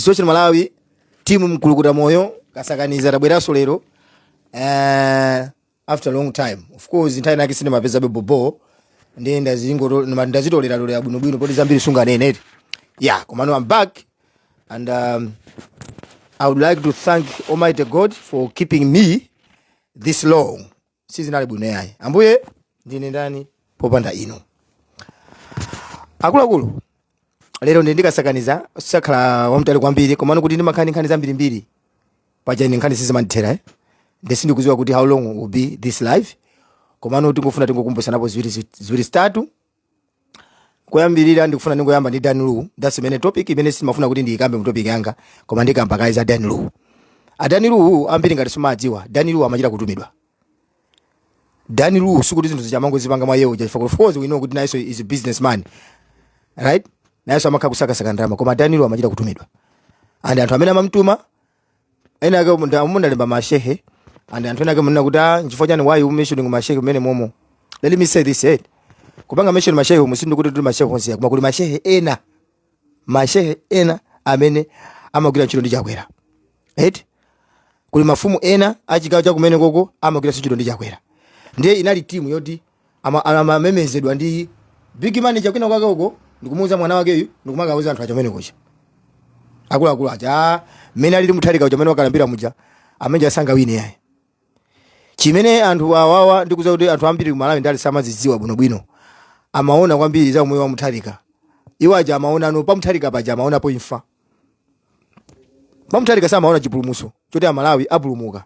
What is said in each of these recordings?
Social Malawi timu mkulukuta moyo kasakaniza tabweraso lero after a long time. Of course nthawi nake sine mapeza bebobo ndenda zingo ndazitolera lero ya bwino poti zambiri sunga nene. Yeah, komano I'm back and I would like to thank Almighty God for keeping me this long. Seasonal bwino yayi. Ambuye ndine ndani popanda ino. Akulu lero ndikasakaniza sakhala wamtali kwambiri komano kuti ndimakhani zambiri paja nkhani sizimandithera ndisindikuziwa kuti how long will be this live komano tikufuna tingokumbusa napo ziwiri zitatu. Kuyambirira ndikufuna ningoyamba ndi Danilu. That's the main topic imene simafuna kuti ndiyikambe mu topic yanga koma ndikamba kaiza Danilu. Danilu ambiri ngati sumadziwa Danilu amachita kutumidwa. Danilu sikuti zinthu zichamango zipanga mwa yewo chifukwa of course we know kuti Naiso is a businessman, right? Naiso amakha kusaka ndalama koma Danilu amachita kutumidwa. And anthu amene amamtuma ena ake mundalemba mashehe and anthu ena ake munena kuti nchifukwa chani why you mentioning mashehe kumene momo. Let me say this head. Kupanga mention mashehe musindu kuti tuli mashehe onse koma kuli mashehe ena amene amagwira ntchito ndi chakwera. Right? Kuli mafumu ena achigawo cha kumene koko amagwira ntchito ndi chakwera. Ndiye inali timu yoti amamemezedwa ndi big manager kwina kwake koko ndikumuza mwana wake uyu ndikumagawuza anthu achamene kucha. Akulu aja mene ali mutharika uja mene wakalambira muja amenja asanga wine yayi. Chimene anthu awawa ndikuza kuti anthu ambiri kumalawi ndali samazidziwa bwino amaona kwambiri za moyo wa mutharika. Iwo aja amaona ano pa mutharika paja amaona po imfa. Pa mutharika samaona chipulumuso choti amalawi apulumuka.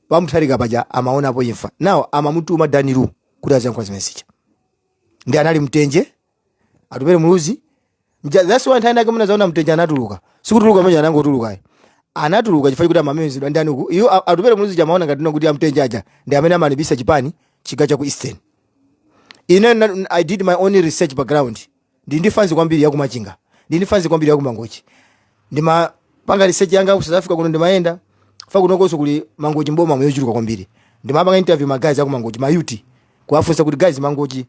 Pa mutharika paja amaona po imfa. Now amamutuma Danilu kuti aziyankha zimenezi. Ndi anali mtenje atupere muluzi. That's why nthawi nake munazaona mtenje anatuluka. Sikutuluka manje anangotuluka. Anatuluka chifukwa kuti amamemezedwa ndani uku. Iyo atupere muluzi jamaona ngati kuti amtenje aja ndi amene amanibisa chipani chigacha ku Eastern. I did my own research background. Ndifanzi kwambiri ya kumachinga. Ndifanzi kwambiri ya kumangochi. Ndima panga research yanga ku South Africa kuno ndimaenda. Fa kunokoso kuli mangochi mboma mweyochuluka kwambiri. Ndimapanga interview magazi akumangochi mayuti. Kuwafunsa kuti guys mangochi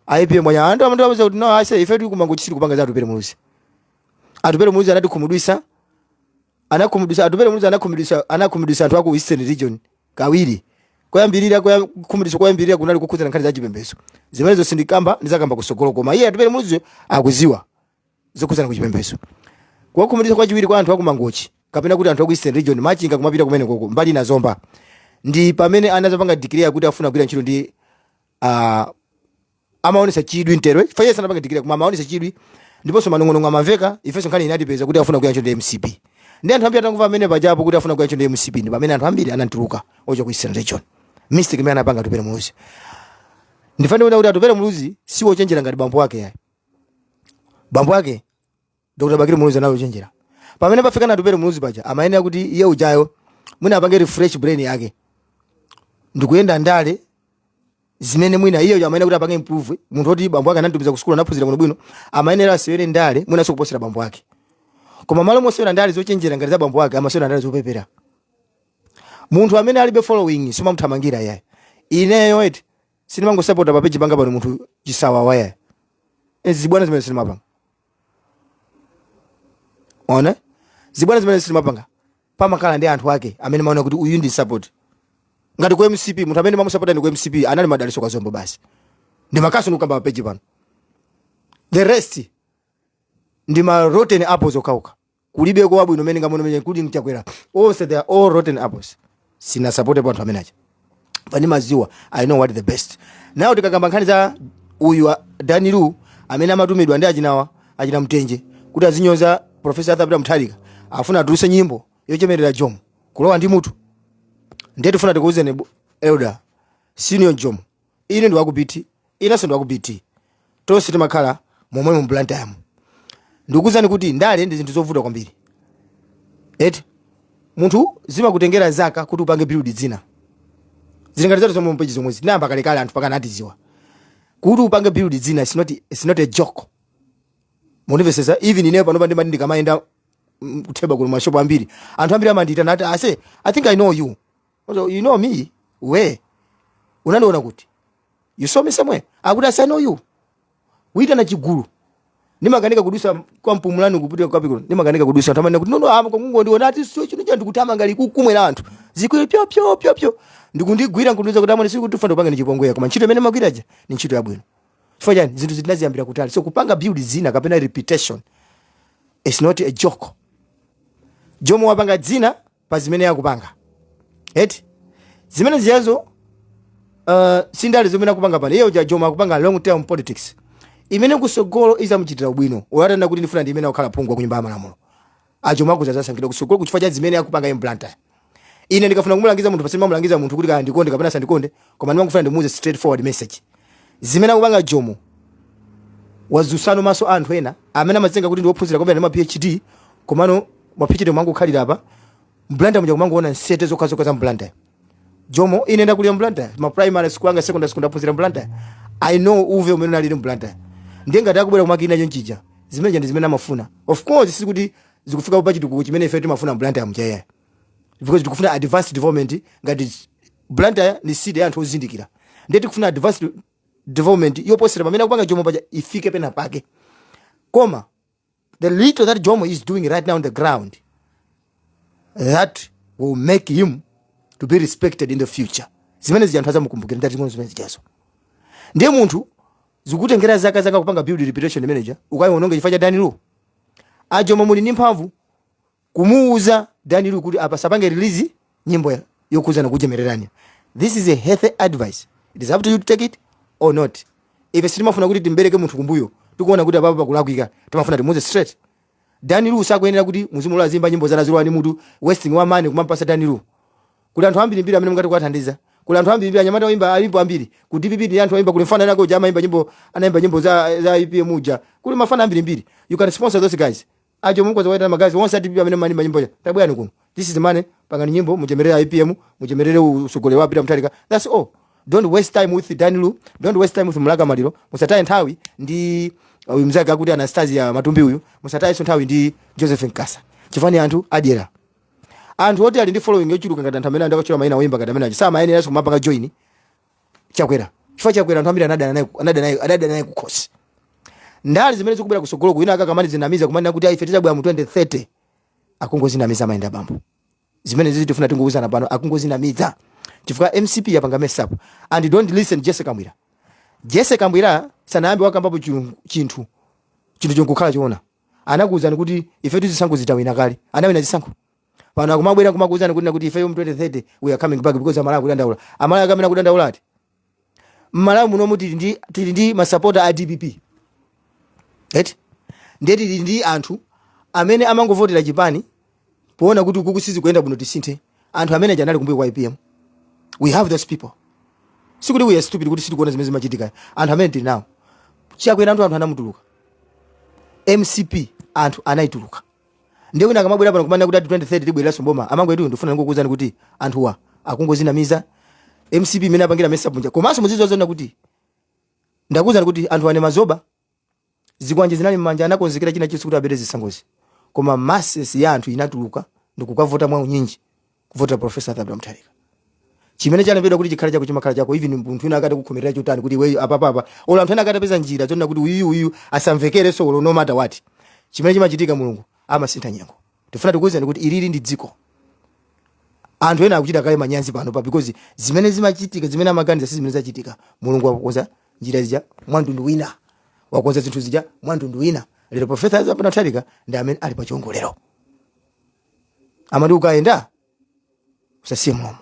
aipe mwanya andu amatoza kuti no ase ife tuli kumangochi siri kupanga za atupere muluzi. Atupere muluzi anatikhumudwisa. Anakhumudwisa anthu aku Eastern region kawiri. Kuyambirira kunali kukhuzana nkhani za chipembedzo. Zimene zonse ndikamba ndizakamba kusogolo koma iye atupere muluzi akuziwa zokhuzana ku chipembedzo. Kuwakhumudwisa kwa chiwiri kwa anthu akumangochi kapena kuti anthu aku Eastern region machinga kumapita kumene koko mbali na zomba. Ndi pamene anazapanga declare kuti afuna kugwira ntchito ndi amaonesa chidwi nterwe. Fayesa anapanga declare kuma amaonesa chidwi ndiponso manong'onong'o amaveka ifenso nkhani inatipeza kuti afuna kugwira ntchito ndi MCP. Ndi anthu ambiri atanguva amene pajapo kuti afuna kugwira ntchito ndi MCP ndi pamene anthu ambiri anantuluka ocho ku Eastern region. Mistake imene anapanga atupere muluzi. Ndifane kuti atupere muluzi siwo chenjera ngati bambo wake yayi. Bambo wake Dr. Bakiri Muluzi analo chenjera. Pamene pafika na atupere muluzi paja amayenera kuti iye ujayo mwina apange refresh brain yake. Ndikuyenda ndale zimene mwina iye amayenera kuti apange improve. Munthu oti bambo wake anantumiza ku school anaphunzira bwino amayenera asewere ndale mwina sokuposera bambo wake. Koma malo mosewera ndale zochenjera ngati za bambo wake amasewera ndale zopepera. Munthu amene alibe following sima mthamangira yayi. Ineyo eti sinimango support pa page panga pano munthu chisawa waya. Zibwana zimene sinimapanga. Ona? Zibwana zimene sinimapanga. Pamakhala ndi anthu ake amene maona kuti uyu ndi support. Ngati ku MCP munthu amene mamusupporta ndi ku MCP anali madaliso kwa zombo basi. Ndi makaso nukamba pa page pano. The rest ndi ma rotten apples okauka. Kulibe ko wabwino mene ngamono mene kudi mchakwera. All they are all rotten apples. Sina support pa anthu amene acha. Pani maziwa I know what the best. Now tikagamba nkhani za uyu Danilu amene amatumidwa ndi achina mtenje kuti azinyoza Professor Arthur Mutharika afuna atuluse nyimbo yochemerera Jomo kulowa ndi mutu. Ndiye tifuna tikuuze ne elder senior Jomo ine ndi wakubiti inaso ndi wakubiti tonse timakhala momwe mu Blantyre. Ndikuzani kuti ndale ndi zinthu zovuta kwambiri. Munthu zimakutengera zaka kuti upange build dzina. Zilingati zato zomwe mpage zomwe zinamba kalekale anthu pakana atiziwa. Kuti upange build dzina it's not a joke. Muniveseza even ine pano pandi ndikamaenda kutheba ku mashopo ambiri. Anthu ambiri amandita nati ase I think I know you. You know me? Where? Unaniona kuti? You saw me somewhere? Akuti I know you. Wita na chigulu. nimaganika kudusa kwa mpumulani kupita kwa piko nimaganika kudusa tamani kuti nono ama kongo ndiona ati sio chino cha ndikutama ngali kukumwera anthu zikwe pyo ndikundigwira nkundiza kuti amene siku tufanda kupanga ni chipongwe koma ntchito imene magwiraje ni ntchito yabwino chifukwa chani zinthu zinaziyambira kutali so kupanga build zina kapena repetition is not a joke. Jomo wapanga dzina pa zimene yakupanga eti zimene ziyazo sindali zimene akupanga pale yeye uja Jomo akupanga long term politics imene kusogolo izamuchitira ubwino olatanda kuti ndifuna ndi imene akhala pungwa kunyumba malamulo Jomo akuzaza sankira kusogolo kuchifukwa cha zimene akupanga implanta ine ndikafuna kumulangiza munthu pasema mulangiza munthu kuti kandikonde kapena sandikonde koma ndimangufuna ndimuze straight forward message zimene akupanga Jomo wazusano maso anthu ena amene amazenga kuti ndiophunzira kombe na PhD komano ma PhD mangu khalira apa mblanda mja kumangu ona nsete zokazoka za mblanda Jomo ine ndakulira mblanda ma primary school anga secondary school ndaphunzira mblanda I know uve umene ali mblanda ndenga ndakubwera kumakina chonchija zimene ndi zimene amafuna of course sisi kuti zikufika pa chitukuko chimene ife timafuna mblanda ya mjaya because tikufuna advanced development ngati mblanda ni seed ya anthu ozindikira ndeti kufuna advanced development yoposera pamene akupanga Jomo paja ifike pena pake koma the little that Jomo is doing right now on the ground that will make him to be respected in the future zimene zijanthu azamukumbukira ndati ngono zimene zijazo ndiye munthu zikutengera zaka kupanga build reputation manager ukayiononga chifukwa cha Danilu Jomo muli ndi mphamvu kumuuza Danilu kuti apa sapange release nyimbo yokuzana kujemererani. This is a healthy advice. It is up to you to take it or not. If sitimafuna kuti timbereke munthu kumbuyo tikuona kuti apa pakulakwika timafuna timuze straight Danilu usakuyenera kuti muzimulola zimba nyimbo za laziro ani mutu wasting wa money kumampasa Danilu kuti anthu ambiri amene mungati kwathandiza kuti anthu ambiri anyamata oimba alimbo ambiri kuti DPP ndi anthu oimba kuti mfana nako jama imba nyimbo anaimba nyimbo za IPM uja kuti mafana ambiri you can sponsor those guys Jomo mukwaza waita magazi wonse DPP amene mani nyimbo ya tabwani kuno this is the money pangani nyimbo mujemerere IPM mujemerere usogole wa Peter Mutharika that's all. Don't waste time with Danilu, don't waste time with Mulaga Maliro. Musataye nthawi ndi mzaka kuti Anastasia Matumbi uyu musataye nthawi ndi Joseph Nkasa chifani anthu adyera anthu oti ali ndi following yochuluka ngati anthu amene andakachira maina oyimba ngati amene sama ene yaso kumapanga join chakwera chifukwa chakwera anthu ambiri anadana naye kukhosi ndali zimene zikubera kusogolo kuina akakamani zinamiza kumana kuti aifetiza bwa mu 2030 akungozinamiza maenda bambo zimene zitifuna tingouzana pano akungozinamiza chifukwa MCP yapanga mess up and don't listen Jesse Kambwira sanayambe wakambapo chinthu chongokhala chiona anakuuzani kuti ife tizisankho zitawina kale anawina zisankho pano akumabwera kumakuuzani kuti ife mu 2030 we are coming back because amala kudandaula amala akamena kudandaula ati mmala muno muti tili ndi ma supporter a DPP ndeti ndi anthu amene amangovotera chipani poona kuti ukukusizi kuenda buno tisinthe anthu amene janali kumbuyo kwa IPM. We have those people. Sikuti we are stupid kuti siti kuona zimene zimachitika. Anthu amene tili nawo. Chiakwera anthu anamutuluka. MCP anthu anaituluka. Ndiye kuna akamabwera pano kumana kuti 2030 tibwera somboma. Amango etu ndifuna ngokuuzani kuti anthuwa akungozinamiza. MCP imene apangira mesa punja. Komanso muzizozona kuti ndakuuzani kuti anthu ane mazoba zikwanje zinali mmanja anakonzekera china chonse kuti abereze zisangozi. Koma masses ya anthu inatuluka ndikukavota mwa unyinji kuvota Professor Peter Mutharika. Chimene chanapedwa kuti chikhale chako chimakhala chako even munthu ina akati kukhomerera chotani kuti we apa ola mthana akatapeza njira zonna kuti uyu asamvekere solo no matter what chimene chimachitika mulungu amasintha nyengo tifuna tikuwuzani kuti ilili ndi dziko anthu ena akuchita kale manyanzi pano pa because zimene zimachitika zimene amaganiza si zimene zachitika mulungu wakoza njira zija mwantundu wina wakoza zinthu zija mwantundu wina lero Professor Peter Mutharika ndi amene ali pa chongolero amadi ukaenda usasiye mlomo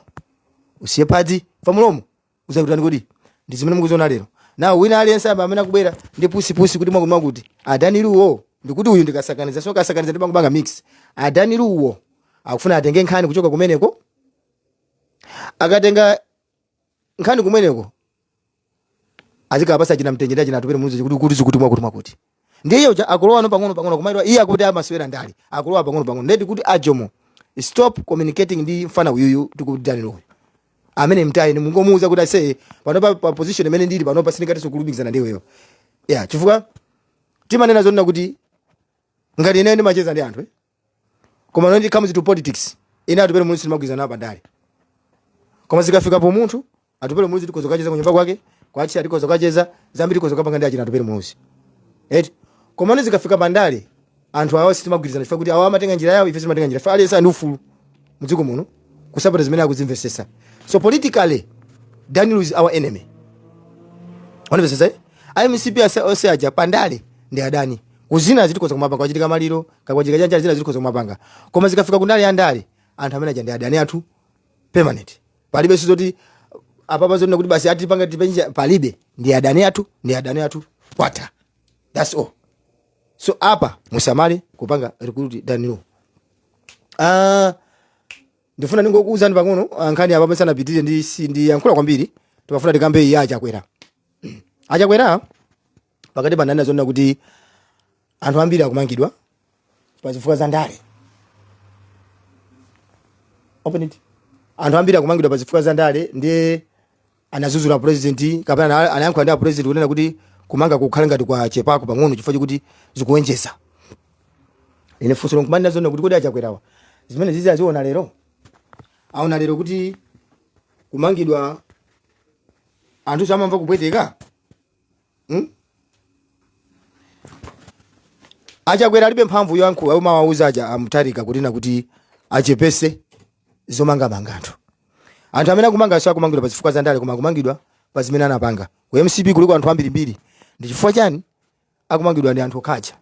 usiye padzi pa mlomo uzakutani kuti ndi zimene mukuzona lero na wina aliyense amene akubwera ndi pusi kuti mwakuti Daniluwo ndikuti uyu ndikasakaniza so kasakaniza ndibanga mix Daniluwo akufuna atenge nkhani kuchoka kumeneko akatenga nkhani kumeneko azikapasa china mtenjera china tupere muzi kuti mwakuti ndiye uja akulowa no pang'ono kumaitwa iye akuti amaswera ndali akulowa pang'ono ndeti kuti Jomo stop communicating ndi mfana uyu tikuti Daniluwo amene mtayi mungomuuza kuti ase panopa pa position imene ndili panopa sinikati sokulumikizana ndiweyo chifukwa timanena zonna kuti ngati ine ndimacheza ndi anthu koma when it comes to politics ina atupere mulungu simagwizana apa ndali koma zikafika po munthu atupere mulungu tikozo kacheza kunyumba kwake kwachi atikozo kacheza zambiri tikozo kapanga ndi achina atupere mulungu Koma nezi kafika bandale anthu awo sitimagwirizana chifukwa kuti awo amatenga njira yawo ife simatenga njira. Fa aliyesa ndi ufulu mudziko muno kusapota zimene akuzimvesesa. So politically Daniel is our enemy. Wanamvesesa? IMCP ose aja pandale ndi adani. Kuzina zilikoza kumapanga kwachitika maliro, kakwachitika chanja zina zilikoza kumapanga. Koma zikafika kundale andale anthu amene aja ndi adani athu permanent. Palibe sizoti apapa zoti kuti basi ati panga tipenja palibe ndi adani athu kwata. That's all. So apa musamale kupanga recruit Daniel. Ndifuna ningokuuzani pang'ono ankhani apa pamene pitire ndi yankula kwambiri tikafuna tikambe iya Achakwera. Achakwera pakati pa nana zonna kuti anthu ambiri akumangidwa pazifukwa za ndale. Open it. Anthu ambiri akumangidwa pazifukwa za ndale ndiye anazuzula president kapena anayankhula ndi president kunena kuti kumanga kukhala ngati kwa chepako pang'ono chifukwa kuti zikuwenjeza. Ine funso lokumana zonna kuti kodi Achakwerawa zimene zizi aziona lero. Aona lero kuti kumangidwa anthu samamva kupweteka. Achakwera alibe mphamvu yoyankhula umawauza aja amutarika kutina kuti achepese zomanga anthu. Anthu amene akumanga so akumangidwa pazifukwa za ndale koma akumangidwa pazimene anapanga. Ku MCP kuliko anthu ambiri. Ndi chifukwa chani akumangidwa ndi anthu okhaja.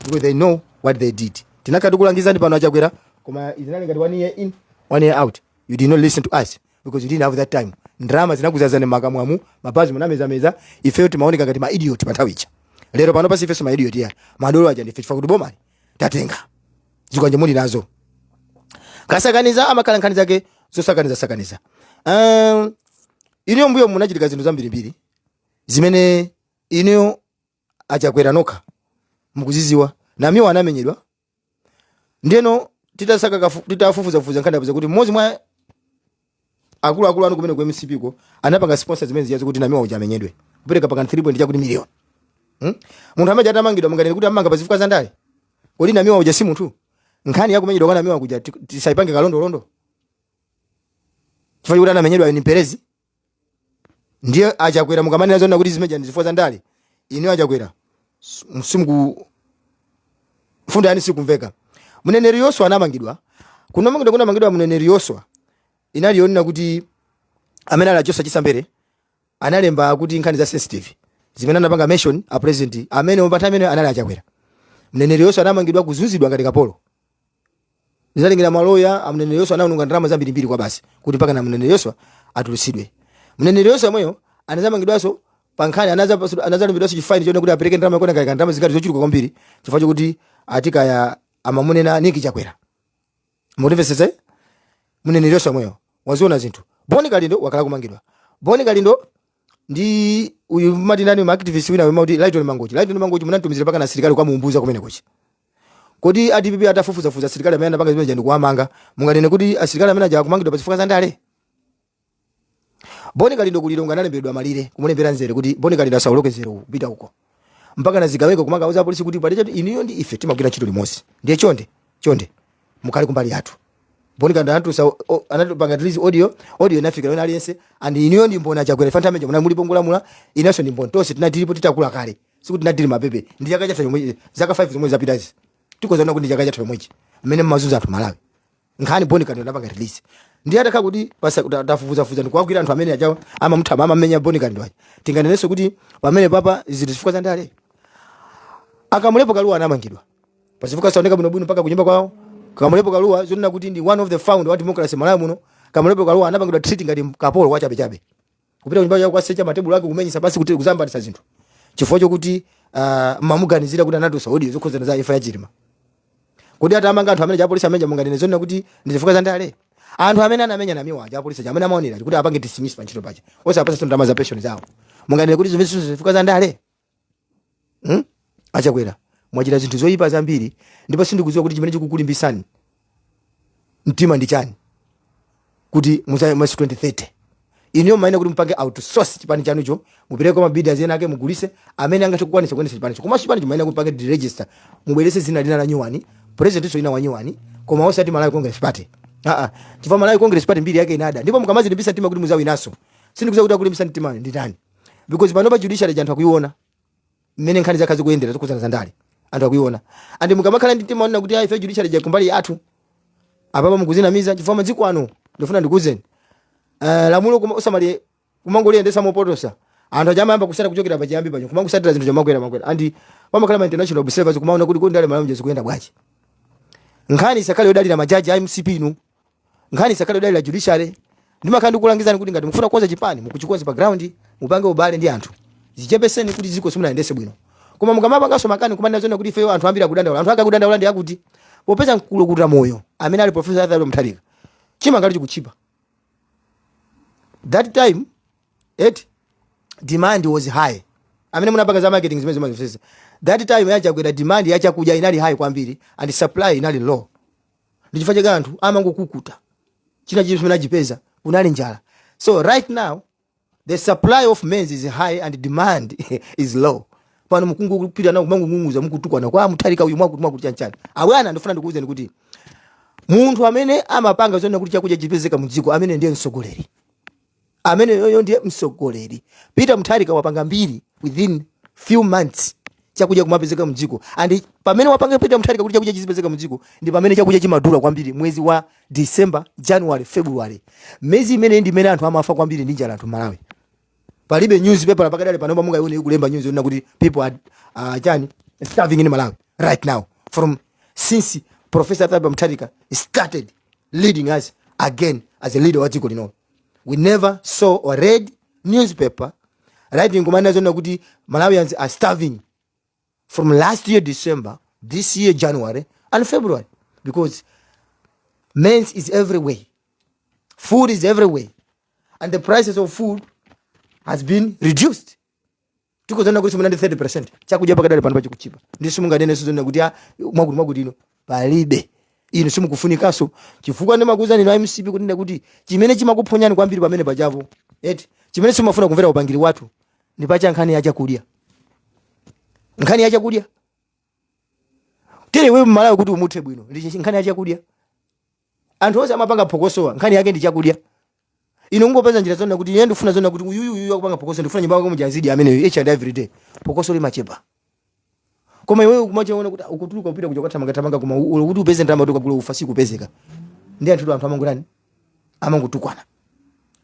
Because they know what they did. Tinakati kulangizani pano Achakwera koma izinali ngati 1 year in 1 year out. You did not listen to us because you didn't have that time. Ndrama zinakuzazana makamwamu, mapazi munameza ife timaoneka ngati ma idiot panthawicha. Lero pano pasi ife ma idiot ya. Madolo aja ndi chifukwa kuti boma tatenga. Zikanje muli nazo. Kasakaniza amakalankani zake sakaniza. Iniyo mbuyo munachitika zinthu zambiri. Zimene iniyo Achakwera nokha mukuziziwa na miwa anamenyedwa. Ndeno titafufuza nkhani abuza kuti mmodzi mwa akulu anu kumene ku MCP ko anapanga sponsor zimene ziyazo kuti namiwa uja amenyedwe kupereka paka 3.1 million. Munthu amene atamangidwa mangani kuti amanga pazifukwa za ndale. Kodi namiwa uja si munthu. Nkhani yakumenyedwa kana namiwa kuja tisaipange kalondolondo. Chifukwa kuti anamenyedwa ni Perezi. Ndiye Achakwera mukamani nazona kuti zimeja ndizifukwa za ndale. Ine Achakwera msimu funda yani sikumveka. Muneneri Yoswa anamangidwa. Kuna mangidwa Muneneri Yoswa. Inaliona kuti amene ala Josa Chisambere analemba kuti nkhani za sensitive. Zimene anapanga mention a president amene mpata amene anali Achakwera. Muneneri Yoswa anamangidwa kuzunzidwa ngati kapolo. Nizalingira maloya Muneneri Yoswa anaunga ndrama zambiri kwa basi kuti paka na Muneneri Yoswa atulusidwe. Muneneri Yoswa moyo anazamangidwaso pankhani anazalumidwa chifine chone kuti apereke ndrama kona ngati ndrama zikati zochuluka kwambiri chifukwa kuti atika ya amamunena Niki Chakwera. Mutimvesese Muneneri Yoswa moyo waziona zinthu. Boni Kalindo wakala kumangidwa. Boni Kalindo ndi uyu matinani ma activist wina wema kuti Lighton Mangochi munantumizira paka na serikali kwa muumbuza kumene kuchi. Kodi ADPP atafufuza serikali amene anapanga zimene ndi kuamanga munganene kuti serikali amene aja kumangidwa pazifukwa za ndale. Boni Kalindo kulilonga analembedwa malire kumulembera nzere kuti Boni Kalindo asauloke nzere kupita huko. Mpaka nazigaweka kumanga auza polisi kuti pali chatu iniyo ndi ife timagwira chito limosi. Ndiye chonde mukali kumbali yathu. Boni Kalindo anatupanga release audio inafika yona aliyense and iniyo ndi mbona Achakwera fanta meje muna mulipo ngulamula inaso ndi mbontonse tinadilipo titakula kale. Sikuti tinadili mapepe. Ndi chaka chathu chomwe zaka 5 zomwe zapita izi. Tikozaona kuti chaka chathu chomwe mmene mazuza athu Malawi. Nkhani Boni Kalindo anapanga release. Ndiye ataka kuti basa tafufuza ndi kwakwira anthu amene ajawa ama mutama amamenya Boni Kalindo aja. Tinganeneso kuti pamene papa zifukwa za ndale. Akamulepo Kaluwa anamangidwa. Pasifika saoneka bwino mpaka kunyumba kwao. Kamulepo Kaluwa zonena kuti ndi one of the found wa democracy Malawi muno. Kamulepo Kaluwa anamangidwa treating ngati kapolo wa chabe. Kupita kunyumba kwao kwa secha matebulu yake kumenyisa basi kuti kuzamba ndi zinthu. Chifukwa chokuti mamuganizira kuti anatu Saudi zokhozana za ifa ya Chilima. Kodi atamanga anthu amene ja polisi amenja munganene zonena kuti ndizifukwa za ndale. Anthu amene anamenya na miwa ja polisi amene amaonera kuti apange dismiss pa ntchito pacha. Osapasa ndalama za pension zawo. Munganene kuti zifukwa za ndale. Achakwera mwachita zinthu zoyipa zambiri ndipo sindikudziwa kuti chimene chikukulimbisani mtima ndi chani kuti muzaye mwezi 2030 iniyo maina kuti mpange outsource chipani chanucho mupereke kwa mabidi azena ake mugulise amene angathe kukwanisa kuonesa chipani cho koma chipani chimaina kuti mpange register mubwerese zina lina la nyuwani president so ina wa nyuwani koma osati Malawi Congress Party chifukwa Malawi Congress Party mbiri yake inada ndipo mukamazi ndibisa mtima kuti muzawe inaso sindikudziwa kuti akulimbisa mtima ndi ndani because panopa judiciary janthu akuiona mmene nkhani zakazi kuyendera zokuzana za ndale anthu akuiona andi mukamakhala ndi mtima ona kuti ife judiciary jakumbali yathu apapa mukuzina miza chifukwa madziko ano ndifuna ndikuzeni lamulo usamali kumangoliyendesa mopotosa anthu ajamayamba kusata kuchokera pachiyambi pacho kumangosatira zinthu zamakwera andi pamakhala ma international observers kumaona kuti kodi ndale malamulo zikuyenda bwanji nkhani isakhale yodalira majaji IMCP inu nkhani isakhale yodalira judiciary ndimakhala ndikulangizani kuti ngati mufuna kukonza chipani mukuchikoza pa ground mupange ubale ndi anthu zichepeseni kuti ziko simunayendese bwino koma mukamapanganso makani kumanena zona kuti ifeyo anthu ambiri akudandaula anthu akakudandaula ndi akuti popeza mkulu kuti moyo amene ali Professor Arthur Mutharika chimangali chikuchipa that time demand was high amene munapanga za marketing zimene zimazifesa that time yacha kwenda demand yacha kuja inali high kwambiri and supply inali low ndichifaje kanthu amangokukuta china chimene najipeza unali njala so right now the supply of maize is high and demand is low pano mukungu kupita na kumangunguza mukutukwana kwa Mutharika uyu mwakutumwa kuti chanchana abwana ndifuna ndikuuzeni kuti munthu amene amapanga zona kuti chakuja chipezeka mdziko amene ndiye msogoleri amene yoyo ndiye msogoleri Peter Mutharika wapanga mbiri within few months chakuja kumapezeka mdziko and pamene wapanga Peter Mutharika kuti chakuja chipezeka mdziko ndi pamene chakuja chimadula kwambiri mwezi wa December January February mezi imene ndi imene anthu amafa kwambiri ndi njala anthu Malawi palibe newspaper lapakadale panomba munga yone ikulemba news yona kuti people are starving in Malawi right now from since Professor Arthur Mutharika started leading us again as a leader wa dziko lino we never saw or read newspaper writing kumana zona kuti Malawians are starving from last year December this year January and February because maize is everywhere food is everywhere and the prices of food has been reduced tuko zona kuti 30% chakuja pakadali pano pachikuchipa ndiso munganene sizona kuti mwakuti ino palibe ino simukufunikaso chifukwa ndimakuzani na MCP kuti kuti chimene chimakuphonyani kwambiri pamene pachapo chimene simafuna kumvera upangiri watu ndi pacha nkhani yacha kudya nkhani yacha kudya tere wewe Malawi kuti umuthe bwino ndi nkhani yacha kudya anthu onse amapanga phokosowa nkhani yake ndi chakudya ino ngopeza njira zona kuti yeye ndifuna zona kuti uyu akupanga phokoso ndifuna nyumba yako mujazidi amene each and every day phokoso limachepa koma wewe kumachaona kuti ukutuluka upita kuja kwatamanga koma kuti upeze ndama toka kule ufasi kupezeka ndi anthu amangurani amangutukwana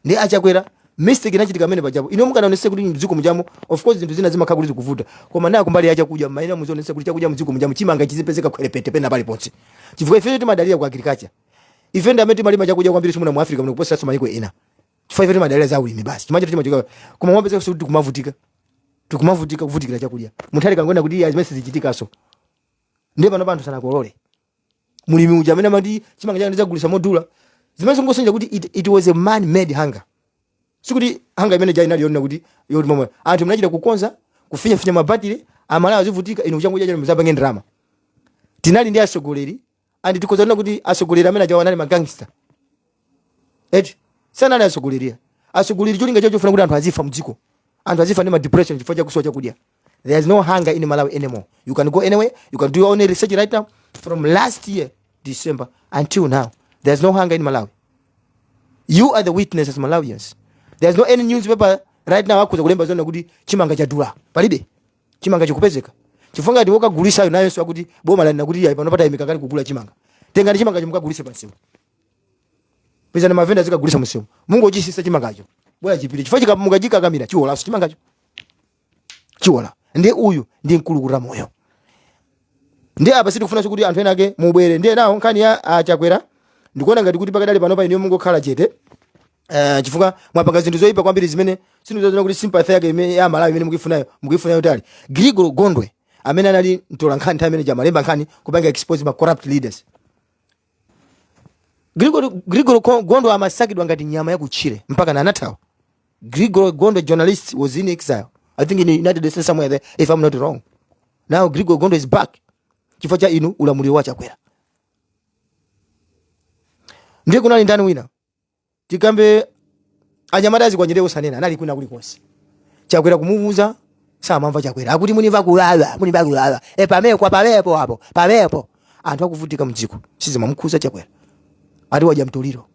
ndi achakwera mistake inachitika amene pajapo ino mukanaonese kuti mdziko mujamo of course zinthu zina zimakhala kuti zikuvuta koma naye kumbali yacha kuja maina muzionese kuti chakuja mdziko mujamo chimanga chizipezeka kwelepete pena pali ponse chifukwa ife timadalira kwa agriculture ife ndi amene timalima chakuja kwambiri simuna mu Africa muno kuposa somayiko ena chifukwa ife timadalira za ulimi basi timacho timachoka koma mwapeza kuti tukumavutika kuvutikira chakuja Mutharika ngwenda kuti azimese zichitikaso ndiye pano panthu sana kolole mulimi uja amene amati chimanga chake ndizagulisa modula zimene ngosonja kuti it was a man made hunger sikuti hunger imene jai nali yona kuti yoti mama anthu mnachita kukonza kufinya mabatire amalawa zivutika ino uchango jaje mzapange drama tinali ndi asogoleri andi tikozana kuti asogoleri amene ajawana ali magangster sana ali asogoleri cholinga chacho funa kuti anthu azifa mdziko anthu azifa ndi depression chifukwa chakusowa chakudya there is no hunger in Malawi anymore you can go anywhere you can do your own research right now from last year December until now there's no hunger in Malawi you are the witnesses Malawians there's no any newspaper right now akuza kulemba zona kuti chimanga chadula palibe chimanga chikupezeka chifunga ndi wokagulisa yo nayo so kuti boma lana kuti ya panopata imikakali kugula chimanga tengani chimanga chimukagulise pansimu pesa na mavenda zikagulisa msimu mungu ochisisa chimangacho bwana chipiri chifukwa chikamukajika kamira chiwola chimangacho chiwola ndiye uyu ndiye mkulukura moyo ndiye apa siti kufuna kuti anthu ena ake mubwere ndiye nawo nkhani ya achakwera ndikuona ngati kuti pakadali panopa ine mungokhala chete chifukwa mwapanga zinthu zoyipa kwambiri zimene sinuzozona kuti sympathy yake ya Malawi imene mukifunayo tali Grigoro Gondwe amene anali mtola nkhani amene jamalemba nkhani kupanga expose ma corrupt leaders Grigoro Gondwe amasakidwa ngati nyama ya kutchire mpaka na anathawa Grigoro Gondwe journalist was in exile I think in the United States somewhere there if I'm not wrong now Grigoro Gondwe is back chifukwa cha inu ulamuliro wa Chakwera ndiye kunali ndani wina tikambe anyamadazi kwa nyerere usanena anali kuna kuli konse Chakwera kumuvuza samamva Chakwera akuti muniva kulala pameko pamepo hapo pamepo anthu akuvutika mdziko sizima mukhuza Chakwera ati waja mtoliro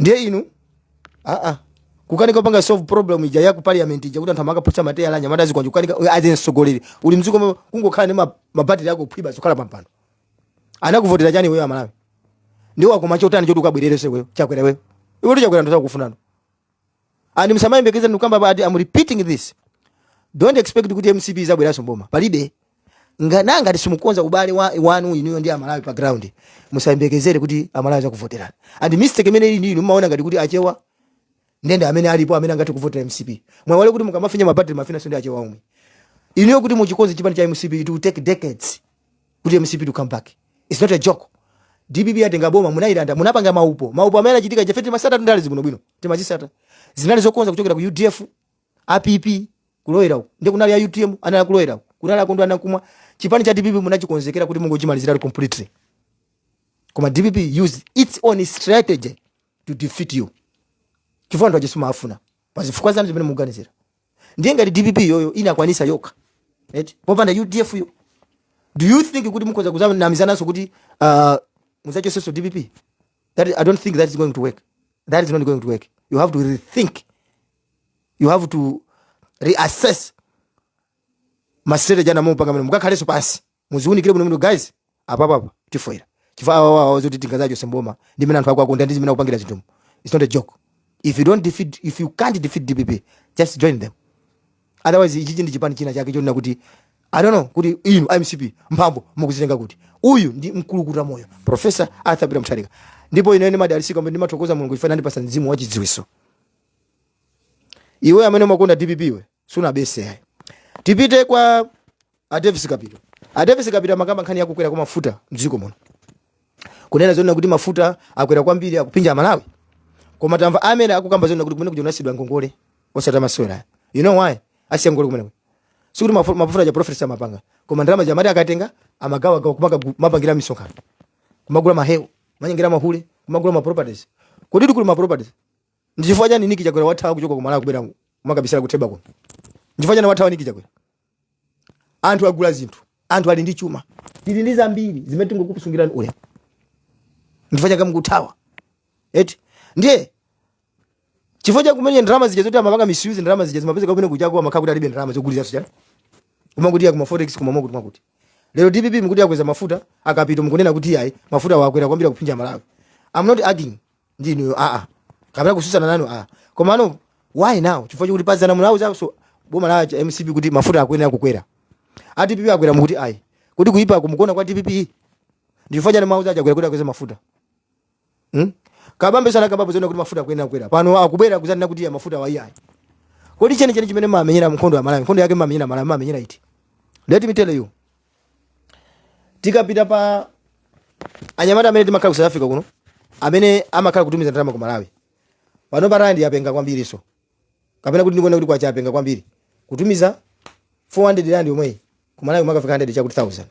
ndiye inu kukanika panga solve problem ija ya ku parliament ija kuti anthu amakaphutsa mateya la nyamata zikwanje kukanika azensogoleri uli mdziko kungokhala ndi mabatiri yako kuphwiba zokhala pampano anakuvotera chani wewe Amalawi ndiwo akumacha utani choti ukabwererese wewe chakwera wewe iwe chakwera ndo kufunana and msamayembekeza ndikamba badi I'm repeating this don't expect kuti MCP izabweraso mboma palibe ngati simukonza ubale wanu iniyo ndi Amalawi pa ground musayembekezere kuti Amalawi azakuvoterana and mistake imene ili ndinu mumaona ngati kuti achewa ndende amene alipo amene angati kuvotera MCP mwawale kuti mukamafinya mabattery mafina sonde achewa umwe iniyo kuti muchikoze chipani cha MCP it will take decades kuti MCP to come back. It's not a joke. DPP atenga boma munairanda munapanga maupo amene achitika jafeti masata ndali zibwino bwino timazisata zinali zokonza kuchokera ku UDF APP kuloera uko ndi kunali ya UTM anala kuloera uko kunali akondwa anakumwa chipani cha DPP munachikonzekera kuti mungochimalizira completely koma DPP used its own strategy to defeat you chifukwa ndo achisuma afuna pazifukwa zanu zimene muganizira ndiye ngati DPP yoyo inakwanisa yoka right popanda UDF yo do you think kuti mukoza kuzamizanaso kuti muzachoseso DPP that I don't think that is going to work. That is not going to work. You have to rethink, you have to reassess masere jana mu panga mukakhaleso pasi muziunikire muno guys apa tifoira chifa wazoti tingazacho semboma ndimene anthu akwakonda ndi zimene akupangira zinthu. It's not a joke. If you can't defeat DPP, just join them. Otherwise ichi ndi chipani china chake chona kuti I don't know kuti inu MCP mphambo mukuzitenga kuti uyu ndi mkulukuta moyo Professor Arthur Peter Mutharika ndipo ine madalisika ndi mathokoza Mulungu ifana ndi pasa mzimu wachidziwiso. Iwe amene umakonda DPP we suna bese hai tipite kwa Davis Kapito. Davis Kapito makamba nkhani yakukwera kwa mafuta mdziko muno kunena zona kuti mafuta akwera kwambiri akupinja Malawi koma tamva amene akukamba zona kuti kumene kujonasidwa ngongole osata maswera. You know why asiya ngongole kumene sikuti mafuta ya Professor mapanga koma ndalama jamadi akatenga amagawa kupaka mapangira misonkhano kumagula maheo manyengera mahule kumagula ma properties kodi kuli ma properties ndichifukwa chani niki chakwera wathawa kuchoka ku Malawi kubera makabisala kuteba kuno ndichifukwa chani wathawa niki chakwera anthu agula zinthu anthu ali ndi chuma tili ndi zambiri zimene tingokusungirani ule ndifanya kama kuthawa eti ndiye chifukwa cha kumenya ndalama zije zoti amapanga misuse ndalama zije zimapeza kapene kuchako amakha kuti alibe ndalama zoguliza sija kumakuti ya kuma forex kuma kuti lero DPP mkuti yakweza mafuta akapito mkunena kuti yayi mafuta wakwera kwambira kupinja Malawi. I'm not arguing ndinu kapena kususana nanu koma no why now chifukwa kuti pazana Malawi so boma la MCP kuti mafuta akwena kukwera DPP akwera mkuti ayi kuti kuipa kumukona kwa DPP ndifanya na mauza akwera kuti akweza mafuta kabambe sana kabambe zona kuti mafuta akwena kukwera pano akubera kuzana kuti ya mafuta wayi kodi chene chimene mamenyera mkondo wa Malawi mkondo yake mamenyera Malawi mamenyera iti. Let me tell you tikapita pa anyamata amene timakhala ku South Africa kuno amene amakhala kutumiza ndalama ku Malawi pano parandi yapenga kwambiri so kapena kuti ndikuona kuti kwacha yapenga kwambiri kutumiza 400 rand yomwe ku Malawi makafika 100 cha kuti 1000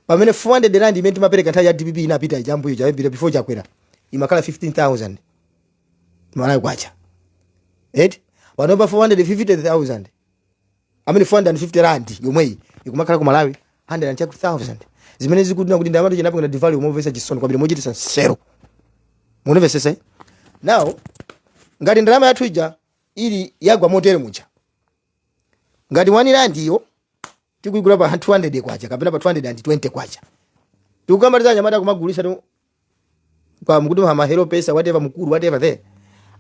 pamene 400 rand imene timapereka nthawi ya DPP inapita ijambo ija before chakwera imakhala 15000 Malawi kwacha pano pa 450,000 amene 450 rand yomwe ikumakhala ku Malawi 100,000 zimene zikudina kuti ndamato chinapanga devalue umovesa chisoni kwambiri mochitisa zero munivesese now ngati ndalama yathu ija ili yagwa motere mucha ngati 1 rand iyo tikuigula pa 200 kwacha kapena pa 220 kwacha tukamaliza nyamata kumagulisa tu kwa mkudu ma hero pesa whatever mkuru whatever there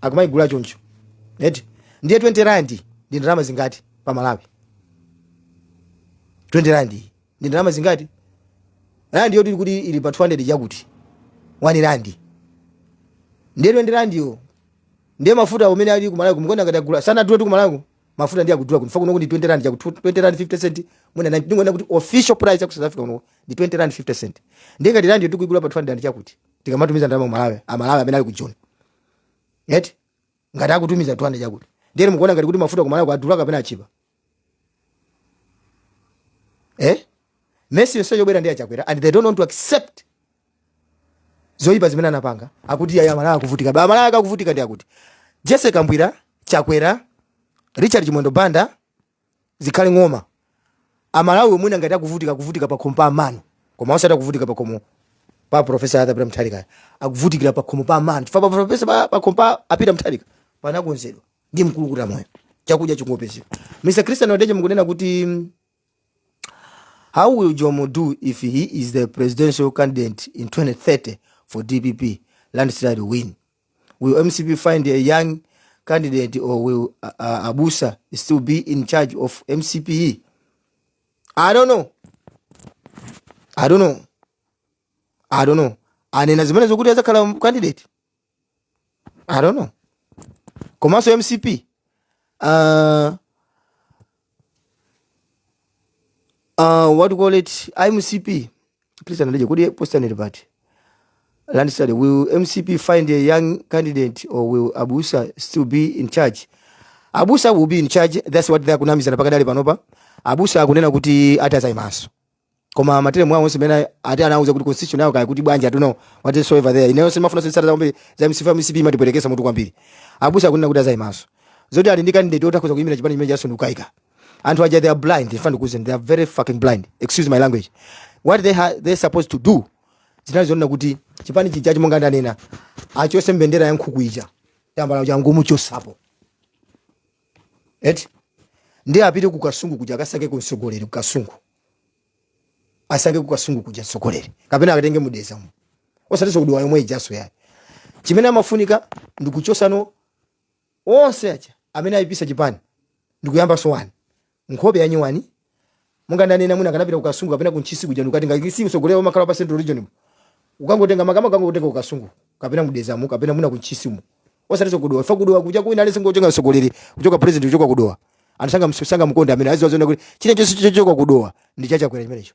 akumaigula choncho ndiye 20 rand ndi ndalama zingati pa Malawi 20 rand ndi ndalama zingati rand yoti kuti ili pa 200 yakuti 1 rand ndiye 20 rand yo ndiye mafuta umene ali ku Malawi kumkonda ngati agula sana tu ku Malawi mafuta ndiye akudula kunfa kuno kuti 20 rand yakuti 20 rand 50 cent mwina ndingoona kuti official price ya ku South Africa kuno ndi 20 rand 50 cent ndiye ngati rand yoti kuigula pa 200 rand yakuti tikamatumiza ndalama Malawi amene ali ku John ngati akutumiza 200 yakuti ndiye mkuona ngati kuti mafuta ku Malawi adula kapena achipa Messi yoseyo bwera ndiye achakwera and they don't want to accept zoiba zimene anapanga akuti ya Malawi akuvutika ba Malawi akuvutika ndiye akuti Jesse Kambwira chakwera Richard Chimwendo Banda zikhale ngoma Amalawi omwe ngati akuvutika pa kompa mano koma osata kuvutika pa komo pa Professor Arthur Peter Mutharika akuvutikira pa komo pa mano fa Professor pa kompa apita Mutharika panakonzedwa ndi mkulukuta moyo chakuja chingopezeka. Mr. Christian Wadeje mkunena kuti how will Jomo do if he is the presidential candidate in 2030 for DPP landslide win? Will MCP find a young candidate or will Abusa still be in charge of MCPE? I don't know. Anena zimene zokuti azakhala candidate. I don't know. Komanso MCP. What do you call it? MCP. Please analeje kudi post on the party. Landslide, will MCP find a young candidate or will Abusa still be in charge? Abusa will be in charge. That's what they are kunamiza na pakadali panopa. Abusa akunena kuti atazaimaso. Koma matele mwa wonse mena ati anauza kuti constitution yao kaya kuti bwanja tuno whatsoever there. Inayo sema funa sensata za MCP matipelekesa mtu kwambiri. Abusa akunena kuti azaimaso. Zodi ali ndi candidate otakoza kuyimira chipani chimene Jason Ukaika. Antu aja they are blind. In fact they are very fucking blind. Excuse my language. What they supposed to do? Zinazona kuti chipani chijaji monga ndanena achose mbendera ya nkhuku ija tambala cha ngumu chosapo ndi apite ku Kasungu kuja akasake ku Sogoleri ku Kasungu asake ku Kasungu kuja Sogoleri kapena akatenge mudeza mu osatiso kudiwa yomwe ijaso yayi chimene amafunika ndikuchosano onse acha amene ayipisa chipani ndikuyamba so wani nkhobe ya nyiwani monga ndanena muna kanapita ku Kasungu kapena ku Nchisi kuja ndikati ngakisi Sogoleri omakhala pa Central Region ukangotenga makama ukangotenga ku Kasungu kapena mudeza mu kapena muna ku Nchisi mu osatiso kudiwa fa kudiwa kuja kuina alese ngotenga Sogoleri kuchoka president kuchoka kudowa anasanga msanga mkonda amene azizozona kuti chine chose chochoka kudowa ndi chachakwera chimenecho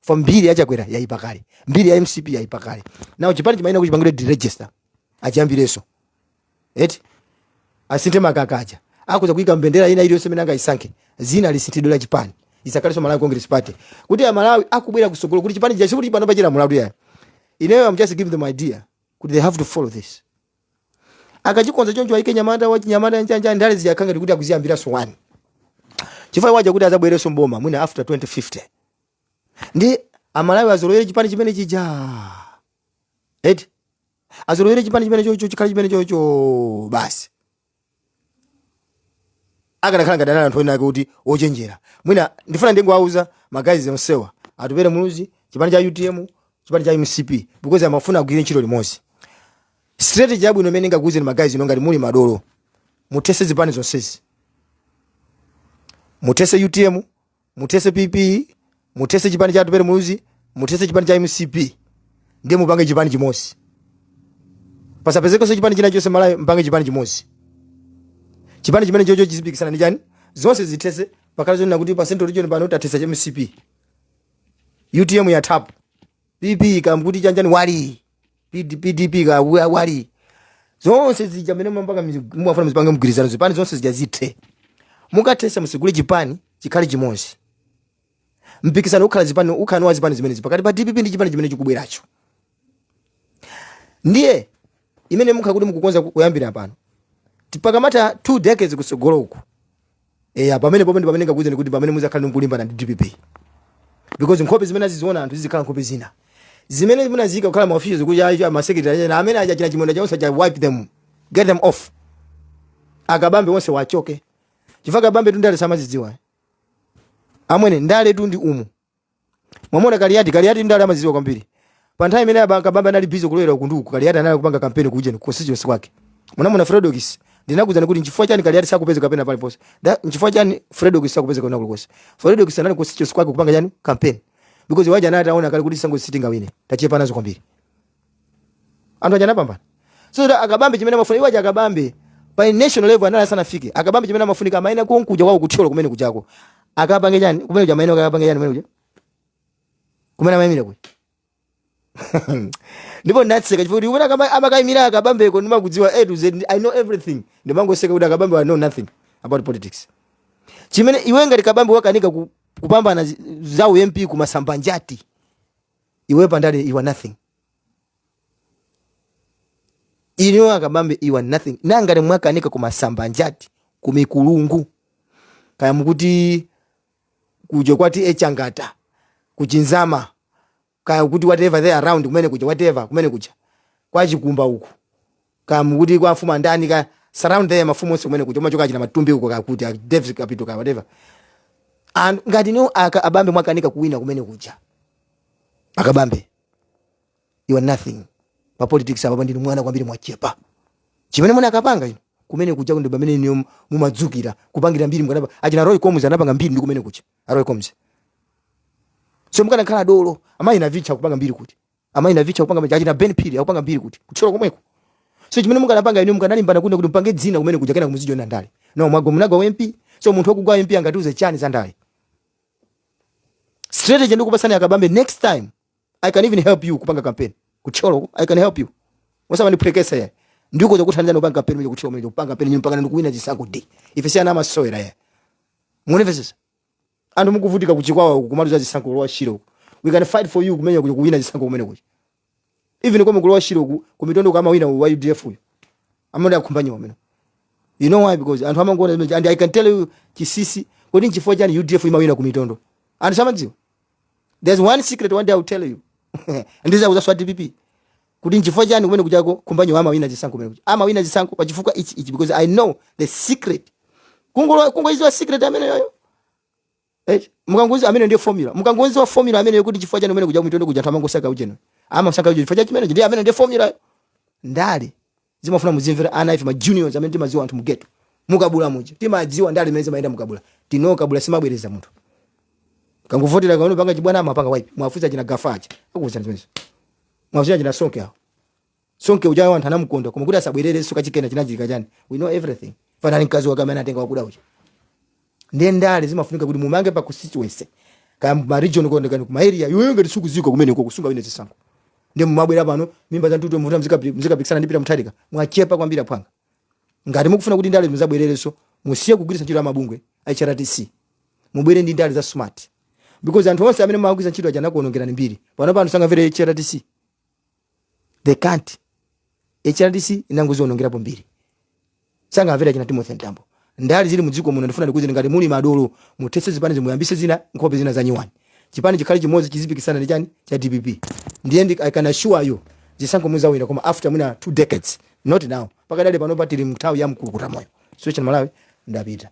for mbiri yachakwera yaipakali mbiri ya MCP yaipakali now chipani chimaina kuchipangire deregister achiyambireso asinte makakacha akuza kuika mbendera ina ili yosemena anga isanke zina lisintidwe la chipani isakaliso Malawi Congress Party kuti ya Malawi akubwera kusogolo kuti chipani jacho kuti panopa chira Malawi ya ineyo I'm just give them idea kuti they have to follow this akachikonza choncho aike Nyamata wa Nyamata njanja ndale zijakanga kuti akuziyambira so one chifai waje kuti azabwereso mboma mwina after 2050 ndi Amalawi azolowere chipani chimene chija azolowere chipani chimene chocho chikali chimene chocho basi akanakhala ngadana anthu ena kuti ochenjera mwina ndifuna ndingowauza magazi onsewa atupere muluzi chipani cha UTM chipani cha MCP because amafuna kugwira ntchito limodzi strategy yabwino imene ngakuze magazi ngati muli madolo mutese zipani zonsezi mutese UTM mutese PP mutese chipani cha atupere muluzi mutese chipani cha MCP ndiye mupange chipani chimosi pasapezeko so chipani china chose Malawi mpange chipani chimosi chipani chimene chocho chizipikisana ndi chani zonse zitese pakalizo na kuti pa Central Region pano tatesa cha MCP UTM ya tap PP kamkuti chanjani wali PDP ka wali zonse zijamene mpaka mwafuna mzipange mgwirizano zipani zonse zijazithe mukatesa musigule chipani chikhali chimosi mpikisano ukhala zipani ukhanwa zipani zimene pakati pa DPP ndi chipani chimene chikubweracho ndiye imene mukha kuti mukukonza kuyambira pano tipakamata 2 decades kusogolo uku pamene popo ndi pamene ngakuze kuti pamene muzakhala nkulimba na DPP because nkhope zimene aziziona anthu zizikhala nkhope zina zimene munazika kukhala ma officials kuja ma secretary na amene aja china chimonda chonse cha wipe them get them off akabambe wonse wachoke chifaka kabambe tundale samazidziwa amwene ndale tu ndi umu mwamona Kaliati ndale amazidziwa kwambiri pa nthawi imene akabambe anali busy kulowera ukunduku Kaliati anali kupanga campaign kuja ku constituency kwake mwana Fredokis ndinakuza kuti nchifukwa chani Kaliati sakupeza kapena pale pose nchifukwa chani Fredokis sakupeza kuna kulokosa Fredokis anali constituency kwake kupanga yani campaign because waje anataona kali kuti sango sitting awine tachepa nazo kwambiri antu ajana pambana so akabambe chimene mafuna iwaje akabambe pa national level anala sana fike akabambe chimene mafunika maina konkuja kwao kucholo kumene kujako akapange chani kumene kuja maina akapange chani kumene kuja kumene maimira kwe ndipo natseka chifukwa kuti kama amakaimira akabambe ko ndimakudziwa A to Z I know everything ndimangoseka kuti akabambe I know nothing about politics chimene iwe ngati kabambe wakanika kupambana za UMP kumasamba njati iwe pandale you are nothing ino akabambe you are nothing nangale mwakanika kumasamba njati kumikulungu kaya mukuti kujo kwati echangata kuchinzama kaya kuti whatever they around kumene kuja whatever kumene kuja kwa chikumba huko kaya mukuti kwa mfuma ndani surround there mafumu onse kumene kuja machoka achina matumbi uko kakuti Davis Capital ka whatever and ngati no abambe mwakanika kuwina kumene kuja akabambe you are nothing pa politics apa ndi mwana kwambiri mwachepa chimene mwana akapanga ino kumene kuja ndo bamene ni mumadzukira kupangira mbiri mkanapa achina Roy Combs anapanga mbiri ndi kumene kuja Roy Combs so mukana khala dolo amayi na vicha kupanga mbiri kuti amayi na vicha kupanga achina Ben Pili akupanga mbiri kuti kucholo komweko so chimene mukanapanga ino mukanalimbana kuti mpange dzina kumene kuja kana kumuzijyo na ndale no mwago munagwa MP so munthu okugwa MP angatiuze chani za ndale strategy ndikupasana akabambe next time I can even help you kupanga campaign kucholo I can help you wasama ndiprekesa ya ndiko zokuthandiza no panga campaign kucholo mwe kupanga campaign mpanga ndikuwina chisango d if siana masoera ya muone sasa andu mukuvutika kuchikwawa kumaluza chisango lwa shiro we can fight for you kumenya kuwina chisango kumene kuchi even kwa mukulu wa shiro kumitondo kama wina wa UDF huyo amanda yakumbanya wameno you know why because antu amangona and I can tell you chisisi kodi nchifo chani UDF imawina kumitondo and samadziwa there's one secret one day I will tell you ndiza kuzaswa DPP kodi nchifo chani kumene kujako kumbanya wama wina chisango kumene kuchi ama wina chisango pachifuka ichi because I know the secret kungo hizo secret amene yoyo mukanguzi amene ndiyo formula mukanguzi wa formula amene yokuti chifo chani kumene kujako kumitondo kuja tamango saka ujeno ama saka ujeno chifo chani kumene ndiye amene ndiyo formula ndali zimafuna muzimvera ana ife ma juniors amene timaziwa anthu mugeto mukabula muje timaziwa ndali meze maenda mukabula tino kabula simabwereza munthu kanguvotera kaone panga chibwana amapanga wipe mwafuza jina gafaje akuvuza nzonzo mwafuza jina sonke ujawa anthu anamukonda koma kuti asabwerere suka chikena chinajika chani we know everything fanani mkazi wakamene atenga wakuda uchi ndiye ndali zimafunika kuti mumange pa constituency kama region kuondekana kuma area yoyonga tisukuziko kumene uko kusunga wine zisango ndi mumabwera pano mimba za ntutu mvuta mzika pikisana ndipita mtharika mwachepa kwambira phanga ngati mukufuna kuti ndale muzabwerereso musiye kugwiritsa ntchito ya mabungwe HRTC mubwere ndi ndale za smart because anthu onse amene mawagwiritsa ntchito ajana kuonongerana mbiri pano pano sanga vere HRTC they can't HRTC inangozionongerapo mbiri sanga vere china Timothy Ntambo ndali zili mudziko muno ndifuna ndikuze ngati muli madolo mutese zipane zimuyambise zina nkhope zina za nyiwani chipani chikhali chimodzi chizipikisana ndi chani cha DPP ndiye I can assure you zisango muzawina koma after muna 2 decades not now pakadale pano patili mtawi ya mkulukuta moyo so chana Malawi ndapita